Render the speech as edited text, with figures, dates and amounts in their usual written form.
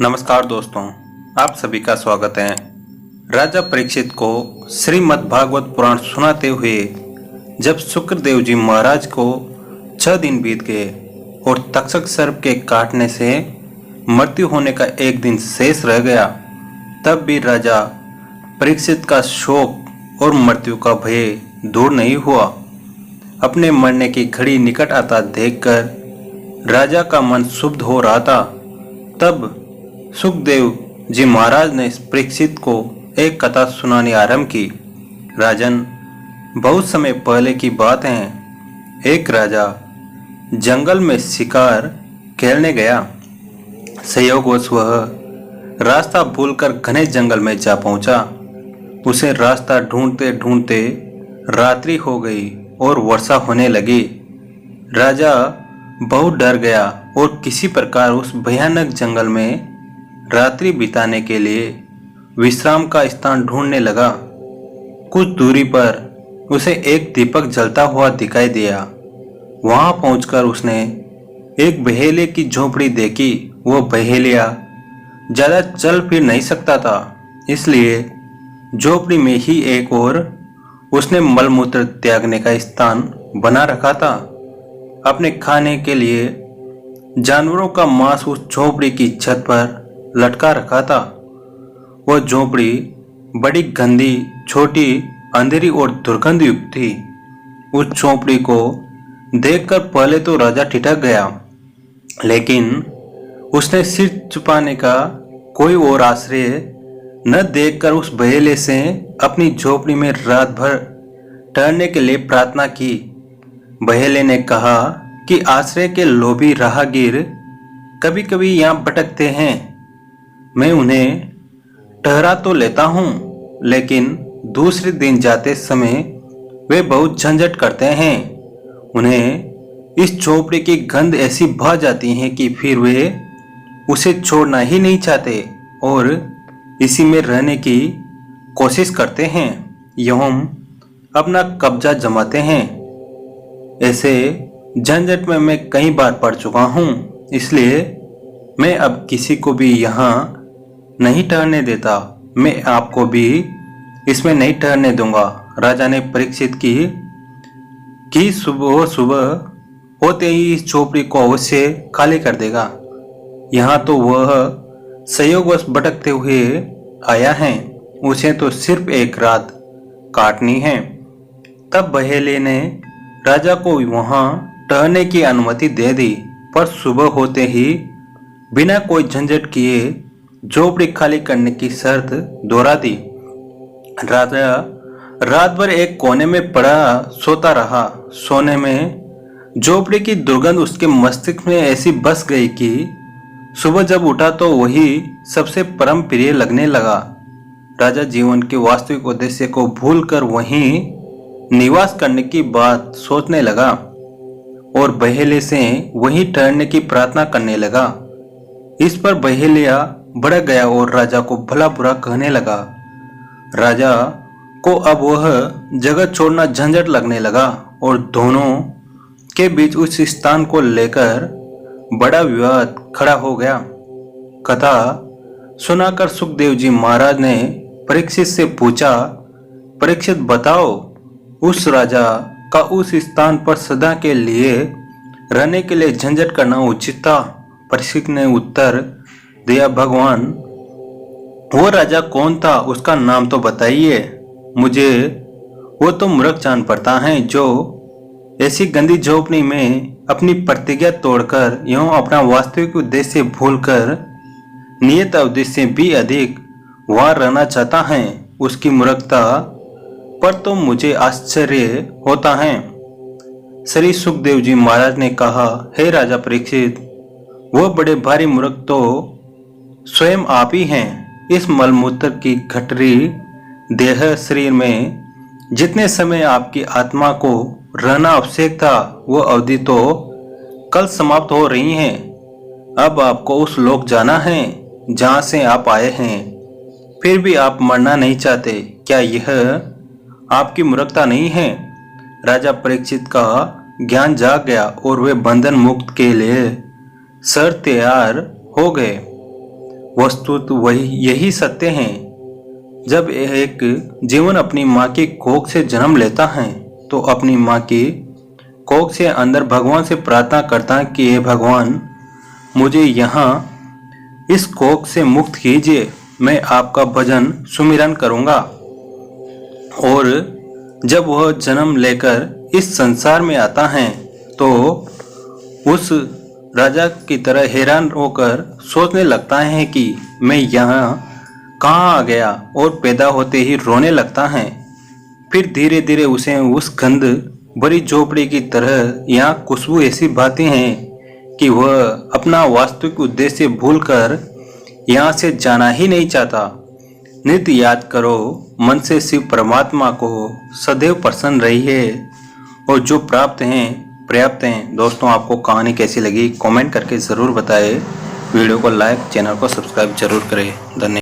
नमस्कार दोस्तों, आप सभी का स्वागत है। राजा परीक्षित को श्रीमद् भागवत पुराण सुनाते हुए जब शुक्रदेव जी महाराज को 6 दिन बीत गए और तक्षक सर्प के काटने से मृत्यु होने का एक दिन शेष रह गया, तब भी राजा परीक्षित का शोक और मृत्यु का भय दूर नहीं हुआ। अपने मरने की घड़ी निकट आता देखकर राजा का मन क्षुब्ध हो रहा था। तब सुखदेव जी महाराज ने परीक्षित को एक कथा सुनानी आरंभ की। राजन, बहुत समय पहले की बात है। एक राजा जंगल में शिकार खेलने गया। संयोगवश वह रास्ता भूलकर घने जंगल में जा पहुंचा। उसे रास्ता ढूंढते ढूंढते रात्रि हो गई और वर्षा होने लगी। राजा बहुत डर गया और किसी प्रकार उस भयानक जंगल में रात्रि बिताने के लिए विश्राम का स्थान ढूंढने लगा। कुछ दूरी पर उसे एक दीपक जलता हुआ दिखाई दिया। वहां पहुंचकर उसने एक बहेलिए की झोपड़ी देखी। वो बहेलिया ज्यादा चल फिर नहीं सकता था, इसलिए झोपड़ी में ही एक और उसने मलमूत्र त्यागने का स्थान बना रखा था। अपने खाने के लिए जानवरों का मांस उस झोपड़ी की छत पर लटका रखा था। वह झोपड़ी बड़ी गंदी, छोटी, अंधेरी और दुर्गंध युक्त थी। उस झोपड़ी को देखकर पहले तो राजा ठिठक गया, लेकिन उसने सिर छुपाने का कोई और आश्रय न देखकर उस बहेले से अपनी झोपड़ी में रात भर ठहरने के लिए प्रार्थना की। बहेले ने कहा कि आश्रय के लोभी राहगीर कभी कभी यहाँ भटकते हैं। मैं उन्हें ठहरा तो लेता हूँ, लेकिन दूसरे दिन जाते समय वे बहुत झंझट करते हैं। उन्हें इस झोपड़ी की गंध ऐसी भा जाती है कि फिर वे उसे छोड़ना ही नहीं चाहते और इसी में रहने की कोशिश करते हैं, एवं अपना कब्जा जमाते हैं। ऐसे झंझट में मैं कई बार पड़ चुका हूँ, इसलिए मैं अब किसी को भी यहाँ नहीं ठहरने देता। मैं आपको भी इसमें नहीं ठहरने दूंगा। राजा ने परीक्षित की सुबह सुबह होते ही इस झोपड़ी को अवश्य खाली कर देगा। यहाँ तो वह संयोगवश भटकते हुए आया है, उसे तो सिर्फ एक रात काटनी है। तब बहेले ने राजा को वहां ठहरने की अनुमति दे दी, पर सुबह होते ही बिना कोई झंझट किए झोपड़ी खाली करने की शर्त दोहरा दी। राजा रात भर एक कोने में पड़ा सोता रहा। सोने में झोपड़ी की दुर्गंध उसके मस्तिष्क में ऐसी बस गई कि सुबह जब उठा तो वही सबसे परम प्रिय लगने लगा। राजा जीवन के वास्तविक उद्देश्य को भूलकर वहीं निवास करने की बात सोचने लगा और बहेले से वहीं ठहरने की प्रार्थना करने लगा। इस पर बहेलिया भड़क गया और राजा को भला बुरा कहने लगा। राजा को अब वह जगह छोड़ना झंझट लगने लगा और दोनों के बीच उस स्थान को लेकर बड़ा विवाद खड़ा हो गया। कथा सुनाकर सुखदेव जी महाराज ने परीक्षित से पूछा, परीक्षित बताओ, उस राजा का उस स्थान पर सदा के लिए रहने के लिए झंझट करना उचित था? परीक्षित ने उत्तर दिया, भगवान, वो राजा कौन था? उसका नाम तो बताइए मुझे। वो तो मूर्ख जान पड़ता है जो ऐसी गंदी झोपड़ी में अपनी प्रतिज्ञा तोड़कर एवं अपना वास्तविक उद्देश्य भूलकर नियत उद्देश्य से भी अधिक वहां रहना चाहता है। उसकी मूर्खता पर तो मुझे आश्चर्य होता है। श्री सुखदेव जी महाराज ने कहा, हे राजा परीक्षित, वह बड़े भारी मूर्ख तो स्वयं आप ही हैं। इस मलमूत्र की गठरी देह शरीर में जितने समय आपकी आत्मा को रहना आवश्यक था, वो अवधि तो कल समाप्त हो रही है। अब आपको उस लोक जाना है जहां से आप आए हैं, फिर भी आप मरना नहीं चाहते। क्या यह आपकी मूर्खता नहीं है? राजा परीक्षित का ज्ञान जाग गया और वे बंधन मुक्त के लिए सर तैयार हो गए। वस्तुतः वही यही सत्य है। जब एक जीवन अपनी माँ की कोख से जन्म लेता है तो अपनी माँ की कोख से अंदर भगवान से प्रार्थना करता है कि हे भगवान, मुझे यहाँ इस कोख से मुक्त कीजिए, मैं आपका भजन सुमिरन करूँगा। और जब वह जन्म लेकर इस संसार में आता है तो उस राजा की तरह हैरान होकर सोचने लगता है कि मैं यहाँ कहाँ आ गया, और पैदा होते ही रोने लगता है। फिर धीरे धीरे उसे उस गंध भरी झोपड़ी की तरह यहाँ खुशबू ऐसी भाती है कि वह अपना वास्तविक उद्देश्य भूलकर यहाँ से जाना ही नहीं चाहता। नित्य याद करो मन से शिव परमात्मा को, सदैव प्रसन्न रहिए और जो प्राप्त हैं पर्याप्त हैं। दोस्तों, आपको कहानी कैसी लगी कमेंट करके ज़रूर बताएं। वीडियो को लाइक, चैनल को सब्सक्राइब जरूर करें। धन्यवाद।